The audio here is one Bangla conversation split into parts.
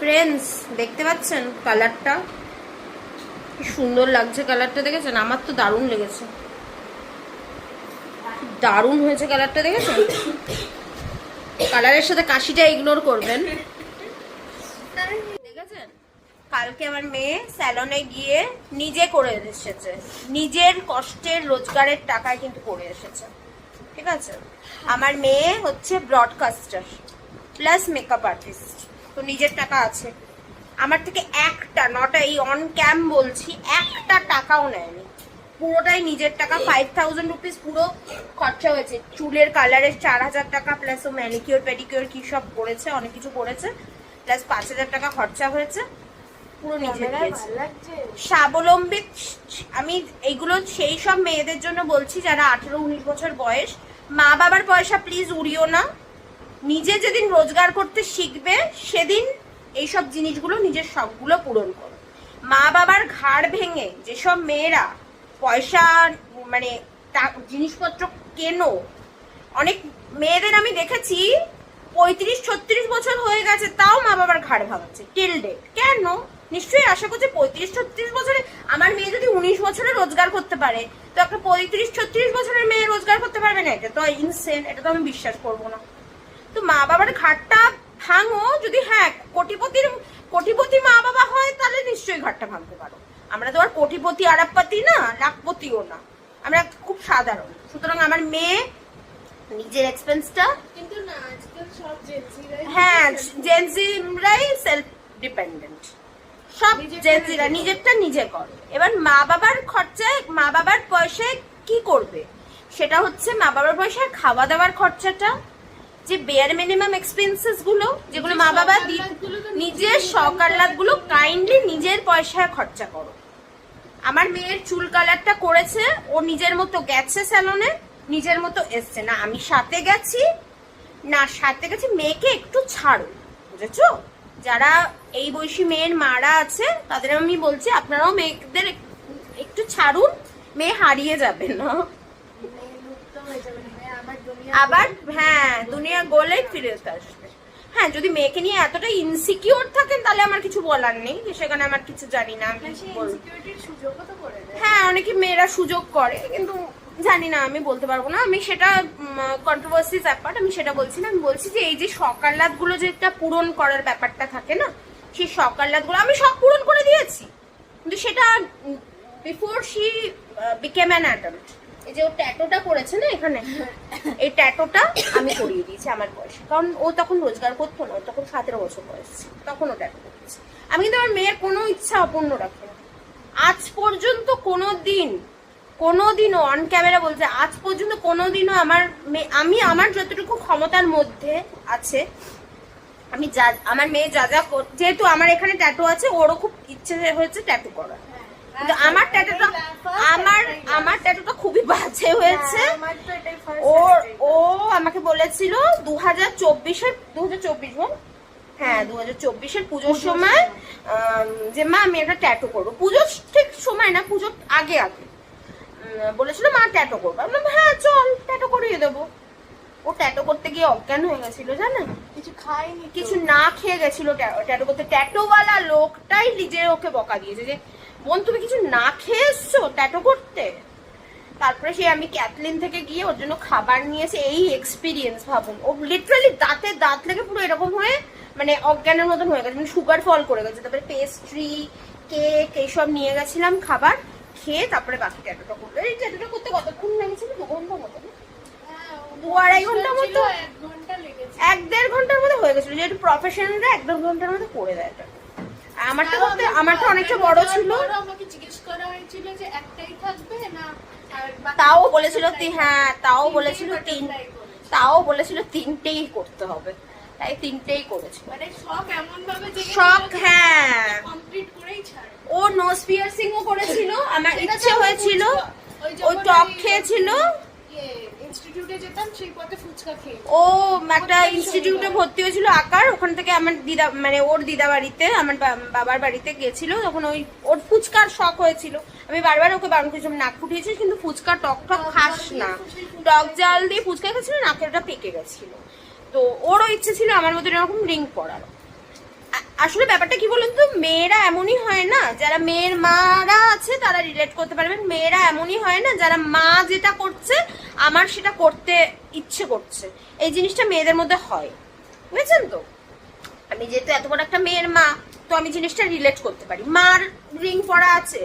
ফ্রেন্ডস দেখতে পাচ্ছেন কালারটা কি সুন্দর লাগছে। কালারটা দেখেছেন? আমার তো দারুণ লেগেছে, দারুণ হয়েছে কালারটা। দেখেছেন? কালারের সাথে কাশিটা ইগনোর করবেন। দেখেছেন? কালকে আমার মেয়ে স্যালনে গিয়ে নিজে করে এসেছে, নিজের কষ্টের রোজগারের টাকায় কিন্তু করে এসেছে। ঠিক আছে? আমার মেয়ে হচ্ছে ব্রডকাস্টার প্লাস মেকআপ আর্টিস্ট, তো নিজের টাকা আছে। আমার থেকে একটা নটা, এই অন ক্যাম বলছি, একটা টাকাও নেয়নি, পুরোটাই নিজের টাকা। 5000 রুপিস পুরো খরচা হয়েছে। চুলের কালারের 4000 টাকা, প্লাস ও ম্যানিকিওর পেডিকিওর কি সব করেছে, অনেক কিছু করেছে, প্লাস 5000 টাকা খরচা হয়েছে, পুরো নিজে দিয়েছে। স্বাবলম্বী আমি এইগুলো সেই সব মেয়েদের জন্য বলছি যারা 18-19 বছর বয়স। মা বাবার পয়সা প্লিজ উড়িও না। নিজে যেদিন রোজগার করতে শিখবে সেদিন এইসব জিনিসগুলো, নিজের শখগুলো পূরণ করো। মা বাবার ঘাড় ভেঙে যেসব মেয়েরা পয়সা মানে জিনিসপত্র কেনো, অনেক মেয়েদের আমি দেখেছি 35-36 বছর হয়ে গেছে তাও মা বাবার ঘাড় ভাঙাচ্ছে টিল ডেট। কেন? নিশ্চয়ই আশা করছে 35-36 বছরে আমার মেয়ে যদি 19 বছরে রোজগার করতে পারে, তো একটা 35-36 বছরের মেয়ে রোজগার করতে পারবে না? এটা তো ইনসেন, এটা তো আমি বিশ্বাস করবো না। তো মা বাবার ঘাটটা ভাঙো। যদি হ্যাঁ কোটিপতি মা বাবা হয় তাহলে নিশ্চয়ই ঘাটটা ভাঙতে পারো। আমরা তো আর কোটিপতি আরাবপতি না, লাখপতিও না, আমরা খুব সাধারণ। সুতরাং আমার মেয়ে নিজের এক্সপেন্সটা কিন্তু না, আজকাল সব জেনজিরাই, হ্যাঁ জেনজিরাই সেলফ ডিপেন্ডেন্ট, সব জেনজিরা নিজেরটা নিজে করে। এবার মা বাবার খরচায়, মা বাবার পয়সায় কি করবে সেটা হচ্ছে মা বাবার পয়সায় খাওয়া দাওয়ার খরচাটা, যে বেয়ার মিনিমাম এক্সপেন্সেস গুলো যেগুলো মা বাবা নিজের শখ আহ্লাদ গুলো কাইন্ডলি নিজের পয়সায় খরচা করো। আমার মেয়ের চুল কালারটা করেছে, ও নিজের মতো গেছে স্যালনে, নিজের মতো এসছে না আমি সাথে গেছি, না সাথে গেছি। মেয়েকে একটু ছাড়ো, বুঝেছো? যারা এই বয়সী মেয়ের মারা আছে তাদের আমি বলছি আপনারাও মেয়েদের একটু ছাড়ুন, মেয়ে হারিয়ে যাবে না আবার। হ্যাঁ, দুনিয়া গোলে ফিরে আসবে। হ্যাঁ, যদি মেয়েকে নিয়ে এতটা ইনসিকিউর থাকেন তাহলে আমার কিছু বলার নেই, যে সেখানে আমার কিছু জানি না। হ্যাঁ, অনেকে মেয়েরা সুযোগ করে, কিন্তু জানি না, আমি বলতে পারবো না। আমি সেটা কন্ট্রোভার্সি ব্যাপার, আমি সেটা বলছি না। আমি বলছি যে এই যে শখ আহ্লাদ গুলো যেটা পূরণ করার ব্যাপারটা থাকে না, সেই শখ আহ্লাদ গুলো আমি সব পূরণ করে দিয়েছি, কিন্তু সেটা before she became an adult. এই যে ও ট্যাটোটা করেছে না এখানে, এই ট্যাটোটা আমি করিয়ে দিয়েছি আমার বয়সে, কারণ ও তখন রোজগার করতো না, তখন 17 বছর বয়স ছিল, তখন ও ট্যাটো করেছে। আমি কিন্তু আমার মেয়ের কোনো ইচ্ছা অপূর্ণ রাখি না আজ পর্যন্ত। কোনোদিনও অন ক্যামেরা বলছে, আজ পর্যন্ত কোনোদিনও আমি আমার যতটুকু ক্ষমতার মধ্যে আছে, আমি যা আমার মেয়ে যা যা, যেহেতু আমার এখানে ট্যাটু আছে, ওরও খুব ইচ্ছে হয়েছে ট্যাটু করার, কিন্তু আমার ট্যাটুটা খুবই বাজে হয়েছে। ও আমাকে বলেছিল 2024 বল, হ্যাঁ 2024 পুজোর সময় যে মা আমি একটা ট্যাটু করবো। পুজোর ঠিক সময় না, পুজোর আগে বলেছিল মা ট্যাটু করবো। আমি বললাম হ্যাঁ চল ট্যাটু করিয়ে দেবো। ও ট্যাটু করতে গিয়ে অজ্ঞান হয়ে গেছিল, জানেন? কিছু খায়নি, কিছু না খেয়ে গেছিল ট্যাটু করতে। ট্যাটুওয়ালা লোকটাই নিজে ওকে বকা দিয়েছে যে বোন তুমি কিছু না খেয়ে এসছো ট্যাটু করতে। তারপরে সে আমি ক্যাথলিন থেকে গিয়ে ওর জন্য খাবার নিয়েছে। এই এক্সপিরিয়েন্স ভাবুন, ও লিটারালি দাঁতে দাঁত লেগে পুরো এরকম হয়ে মানে অজ্ঞানের মতন হয়ে গেছে, মানে সুগার ফল করে গেছে। তারপরে পেস্ট্রি, কেক এইসব নিয়ে গেছিলাম খাবার, খেয়ে তারপরে বাকি ট্যাটুটা করলো। এই ট্যাটুটা করতে কতক্ষণ লেগেছিল? 2 ঘন্টা মতো, 2-2.5 ঘন্টা মতো, 1-1.5 ঘন্টার মধ্যে হয়ে গেছিল। যেহেতু প্রফেশনালরা 1-1.5 ঘন্টার মধ্যে করে দেয় এটা। আমারটা অনেকটা বড় ছিল। আমাকে জিজ্ঞেস করা হয়েছিল যে একটাই থাকবে না, তাও বলেছিল হ্যাঁ, তাও বলেছিল 3টেই করতে হবে, তাই 3টেই করেছিল। মানে শখ এমন ভাবে যে শখ, হ্যাঁ কমপ্লিট করেই ছাড়। ও নোজ পিয়ার্সিং ও করেছিল, আমার ইচ্ছে হয়েছিল। ও টক খেয়েছিল, ইনস্টিটিউটে যেতাম সেই পথে ফুচকা খেয়ে। ও একটা ইনস্টিটিউটে ভর্তি হয়েছিল আঁকার, ওখান থেকে আমার দিদা মানে ওর দিদা বাড়িতে, আমার বাবার বাড়িতে গেছিল, তখন ওর ফুচকার শখ হয়েছিল। আমি বারবার ওকে বারণ করেছিলাম, নাক ফুটিয়েছি কিন্তু ফুচকা টক খাস না, টক জাল দিয়ে ফুচকা খেয়েছিল, নাকের ওটা পেকে গেছিল। তো ওরও ইচ্ছে ছিল আমার মতো এরকম রিং পরার। আসলে ব্যাপারটা কি বলুন তো, মেয়েরা এমনই হয় না, যারা মেয়ের মারা আছে তারা রিলেট করতে পারবেন। মেয়েরা এমনই হয় না, যারা মা যেটা করছে আমার সেটা করতে ইচ্ছে করছে, এই জিনিসটা মেয়েদের মধ্যে হয়, বুঝেছেন তো? আমি যেহেতু এত বড় একটা মেয়ের মা, তো আমি জিনিসটা রিলেট করতে পারি। মার রিং পরা আছে,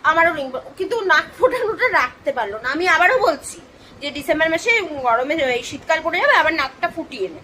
আমারও রিং, কিন্তু নাক ফোটানোটা রাখতে পারলো না। আমি আবারও বলছি যে ডিসেম্বর মাসে গরমে এই শীতকাল পড়ে যাবে, আবার নাকটা ফুটিয়ে নে,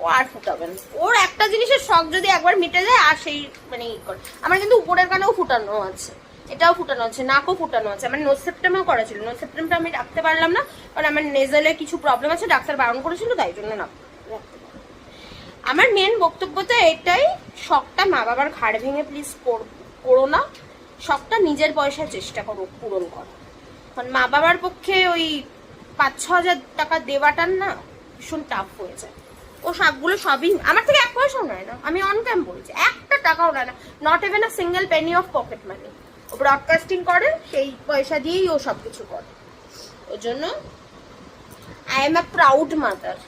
ও আর ফুটাবেন। ওর একটা জিনিসের শখ যদি একবার মিটে যায় আর সেই মানে ই করে। আমার কিন্তু উপরের কানেও ফুটানো আছে, এটাও ফুটানো আছে, নাকও ফুটানো আছে। আমার নোজ সেপ্টেমও করা ছিল, নোজ সেপ্টেমটা আমি রাখতে পারলাম না, কারণ আমার নেজালে কিছু প্রবলেম আছে, ডাক্তার বারণ করেছিল, তাই জন্য না রাখতে পারলাম। আমার মেন বক্তব্যটা এটাই, শখটা মা বাবার ঘাড় ভেঙে প্লিজ করো না, শখটা নিজের পয়সায় চেষ্টা করো পূরণ করো। কারণ মা বাবার পক্ষে ওই 5-6 হাজার টাকা দেওয়াটার না ভীষণ টাফ হয়ে যায়। ও সবগুলো সবই আমার থেকে 1 পয়সাও নেয় না, আমি অন ক্যাম বলছি, 1টা টাকাও নেয় না, not even a single penny of pocket money. ও ব্রডকাস্টিং করে, সেই পয়সা দিয়েই ও সবকিছু করে। ওর জন্য I am a proud mother,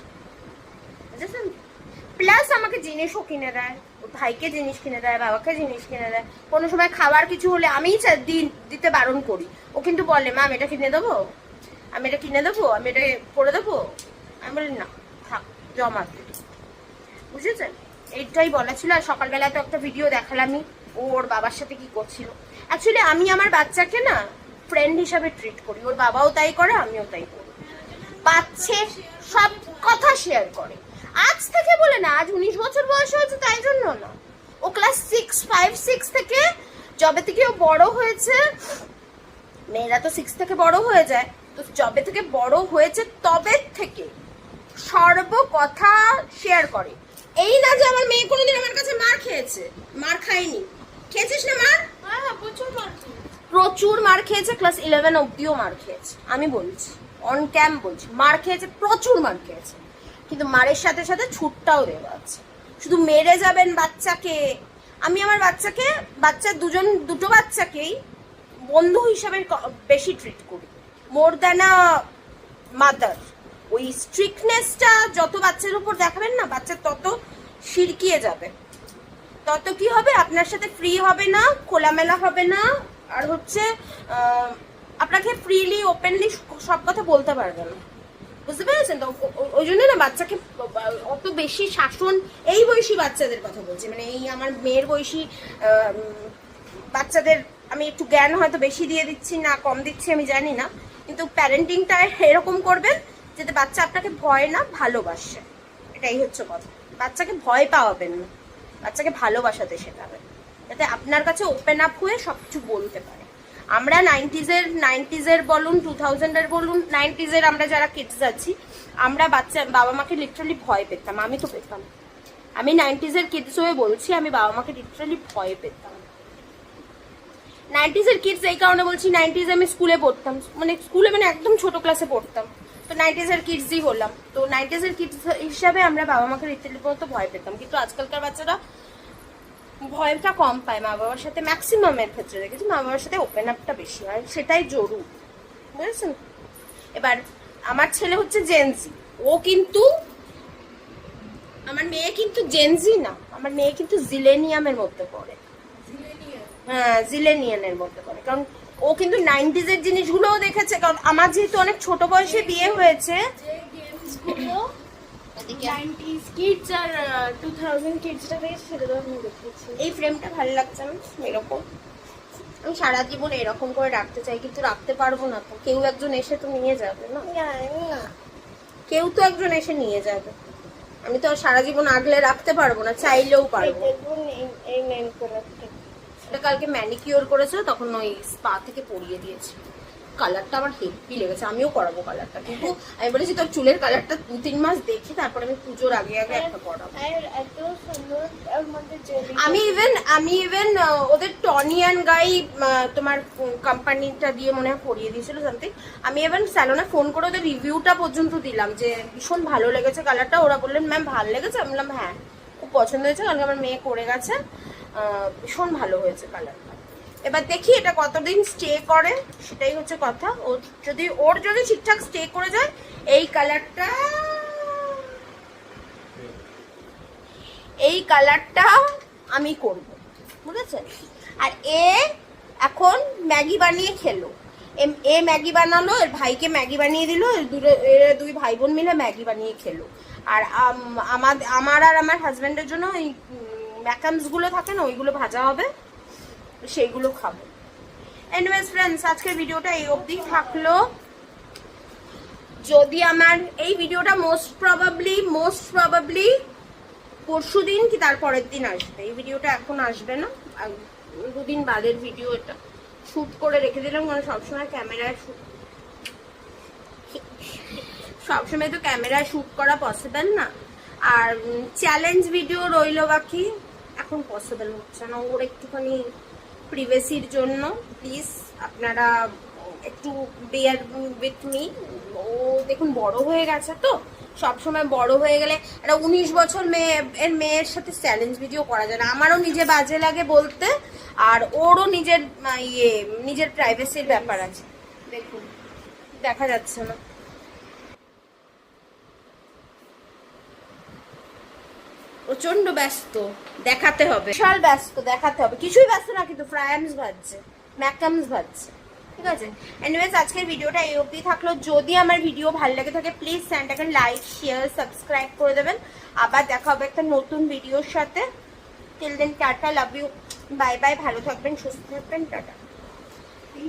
বুঝেছেন? প্লাস আমাকে জিনিসও কিনে দেয়, ওর ভাইকে জিনিস কিনে দেয়, বাবাকে জিনিস কিনে দেয়। কোনো সময় খাবার কিছু হলে আমিই দিতে বারণ করি, ও কিন্তু বলে মা আমি এটা কিনে দেবো, আমি এটা কিনে দেবো, আমি এটা করে দেবো। আমি বলি না থাক, জমা, বুঝেছেন? এইটাই বলা ছিল। আর সকালবেলা তো একটা ভিডিও দেখালামই ওর বাবার সাথে কি করছিল। অ্যাকচুয়ালি আমি আমার বাচ্চাকে না ফ্রেন্ড হিসাবে ট্রিট করি, ওর বাবাও তাই করে, আমিও তাই করি। পাচ্ছে সব কথা শেয়ার করে, আজ থেকে বলে না, আজ 19 বছর বয়স হয়েছে তাই জন্য না। ও ক্লাস 5-6 থেকে, যবে থেকে ও বড় হয়েছে, মেয়েরা তো 6 থেকে বড় হয়ে যায়, তো যবে থেকে বড় হয়েছে তবে থেকে সর্ব কথা শেয়ার করে। এই না যে আমার মেয়ে কোনোদিন আমার কাছে মার খেয়েছে, মার খায়নি। খেয়েছিস না মার? হ্যাঁ, প্রচুর মার খেয়েছে, ক্লাস 11 অব্দিও মার খেয়েছে। আমি বলছি অন ক্যাম্প বলছি, মার খেয়েছে, প্রচুর মার খেয়েছে, কিন্তু মারের সাথে সাথে ছুটটাও দেওয়া আছে। শুধু মেরে যাবেন বাচ্চাকে, আমি আমার বাচ্চা দুটো বাচ্চাকেই বন্ধু হিসাবে বেশি ট্রিট করি, মোর দ্যান আ মাদার। ওই স্ট্রিক্টনেসটা যত বাচ্চার উপর দেখাবেন না, বাচ্চা তত সিরকিয়ে যাবে, তত কি হবে, আপনার সাথে ফ্রি হবে না, খোলামেলা হবে না, আর হচ্ছে আপনাকে ফ্রিলি ওপেনলি সব কথা বলতে পারবে না, বুঝতে পেরেছেন তো? ওই জন্য না বাচ্চাকে অত বেশি শাসন, এই বয়সী বাচ্চাদের কথা বলছি, মানে এই আমার মেয়ের বয়সী বাচ্চাদের আমি একটু জ্ঞান হয়তো বেশি দিয়ে দিচ্ছি না কম দিচ্ছি আমি জানি না, কিন্তু প্যারেন্টিংটা এরকম করবেন যাতে বাচ্চা আপনাকে ভয় না ভালোবাসে, এটাই হচ্ছে কথা। বাচ্চাকে ভয় পাওয়াবেন না, বাচ্চাকে ভালোবাসাতে শেখাবেন, যাতে আপনার কাছে ওপেন আপ হয়ে সবকিছু বলতে পারে। আমরা 90s বলুন, 2000 বলুন, 90s আমরা যারা কিডস আছি, আমরা বাবা মাকে লিটারালি ভয় পেতাম। আমি তো পেতাম, আমি 90s কিডস হয়ে বলছি, আমি বাবা মাকে লিটারালি ভয় পেতাম। 90s কিডস এই কারণে বলছি, 90s আমি স্কুলে পড়তাম, মানে একদম ছোট ক্লাসে পড়তাম, তো 90s কিডসই বললাম। তো 90s কিডস হিসাবে আমরা বাবা মাকে রীতিমতো ভয় পেতাম, কিন্তু আজকালকার বাচ্চারা ভয়টা কম পায় মা বাবার সাথে, ম্যাক্সিমামের ক্ষেত্রে দেখেছি মা বাবার সাথে ওপেন আপটা বেশি হয়, সেটাই জরুরি, বুঝেছেন? এবার আমার ছেলে হচ্ছে জেনজি, আমার মেয়ে কিন্তু জেনজি না, আমার মেয়ে কিন্তু জিলেনিয়ামের মধ্যে পড়ে। হ্যাঁ, জিলেনিয়ানের মধ্যে পড়ে, কারণ ও কিন্তু 90s জিনিসগুলোও দেখেছে, কারণ আমার যেহেতু অনেক ছোট বয়সে বিয়ে হয়েছে। 90s কিডস আর 2000 কিডসটা দেখে সেটা তো আমি দেখেছি। এই ফ্রেমটা ভালো লাগছে না এরকম, আমি সারা জীবন এরকম করে রাখতে চাই, কিন্তু রাখতে পারবো না তো, কেউ একজন এসে তো নিয়ে যাবে না, কেউ তো একজন এসে নিয়ে যাবে, আমি তো সারা জীবন আগলে রাখতে পারবো না, চাইলেও পারবো। এটা কালকে ম্যানিকিওর করেছে, তখন ওই স্পা থেকে পরিয়ে দিয়েছে, কালারটা আমার হেভি লেগেছে, আমিও করাবো কালারটা, কিন্তু আমি বলেছি তোর চুলের কালারটা 2-3 মাস দেখি, তারপরে আমি পুজোর আগে একটা করাবো। আমি ইভেন ওদের টনি অ্যান্ড গাই তোমার কোম্পানিটা দিয়ে মনে হয় পরিয়ে দিয়েছিল সামথিং, আমি ইভেন স্যালনে ফোন করে ওদের রিভিউটা পর্যন্ত দিলাম যে ভীষণ ভালো লেগেছে কালারটা। ওরা বললেন ম্যাম ভালো লেগেছে, আমি বললাম হ্যাঁ খুব পছন্দ হয়েছে, কারণ আমার মেয়ে করে গেছে, ভীষণ ভালো হয়েছে কালারটা। এবার দেখি এটা কতদিন স্টে করে, সেটাই হচ্ছে কথা। ওর যদি ঠিকঠাক স্টে করে যায়, এই কালারটা আমি করব, বুঝেছেন? আর এ এখন ম্যাগি বানিয়ে খেলো। এ ম্যাগি বানালো, এর ভাইকে ম্যাগি বানিয়ে দিল, দুই ভাই বোন মিলে ম্যাগি বানিয়ে খেলো। আর আমার আর আমার হাজব্যান্ডের জন্য ওই ম্যাকামস গুলো থাকে না, ওইগুলো ভাজা হবে, সেইগুলো খাবো। এনিওয়েজ ফ্রেন্ডস, আজকের ভিডিওটা এই অবধি থাকলো। যদি আমার এই ভিডিওটা মোস্ট প্রবাবলি পরশু দিন কি তারপরের দিন আসবে। এই ভিডিওটা এখন আসবে না, দুদিন বাদের ভিডিও। এটা শুট করে রেখে দিলাম, কারণ সবসময় ক্যামেরায় সবসময় তো ক্যামেরায় শুট করা পসিবল না। আর চ্যালেঞ্জ ভিডিও রইলো বাকি, এখন পসিবল হচ্ছে না, ওর একটুখানি প্রিভেসির জন্য। প্লিজ আপনারা একটু বেয়ার উইথ মি। ও দেখুন বড় হয়ে গেছে, তো সবসময় বড় হয়ে গেলে একটা 19 বছর মেয়ের সাথে চ্যালেঞ্জ ভিডিও করা যায় না। আমারও নিজে বাজে লাগে বলতে, আর ওরও নিজের প্রাইভেসির ব্যাপার আছে। দেখুন দেখা যাচ্ছে না, প্রচন্ড ব্যস্ত, দেখাতে হবে, বিশাল ব্যস্ত, দেখাতে হবে। কিছুই ব্যস্ত না, কিন্তু ফ্রায়ামস ভাজছে, ম্যাকামস ভাজছে, ঠিক আছে? এনিওয়েজ, আজকের ভিডিওটা এই অবধি থাকলো। যদি আমার ভিডিও ভালো লাগে থাকে, প্লিজ চ্যানেলটাকে লাইক, শেয়ার, সাবস্ক্রাইব করে দেবেন। আবার দেখা হবে একটা নতুন ভিডিওর সাথে। Till then tata, love you, bye bye, ভালো থাকবেন, সুস্থ থাকবেন, টাটা।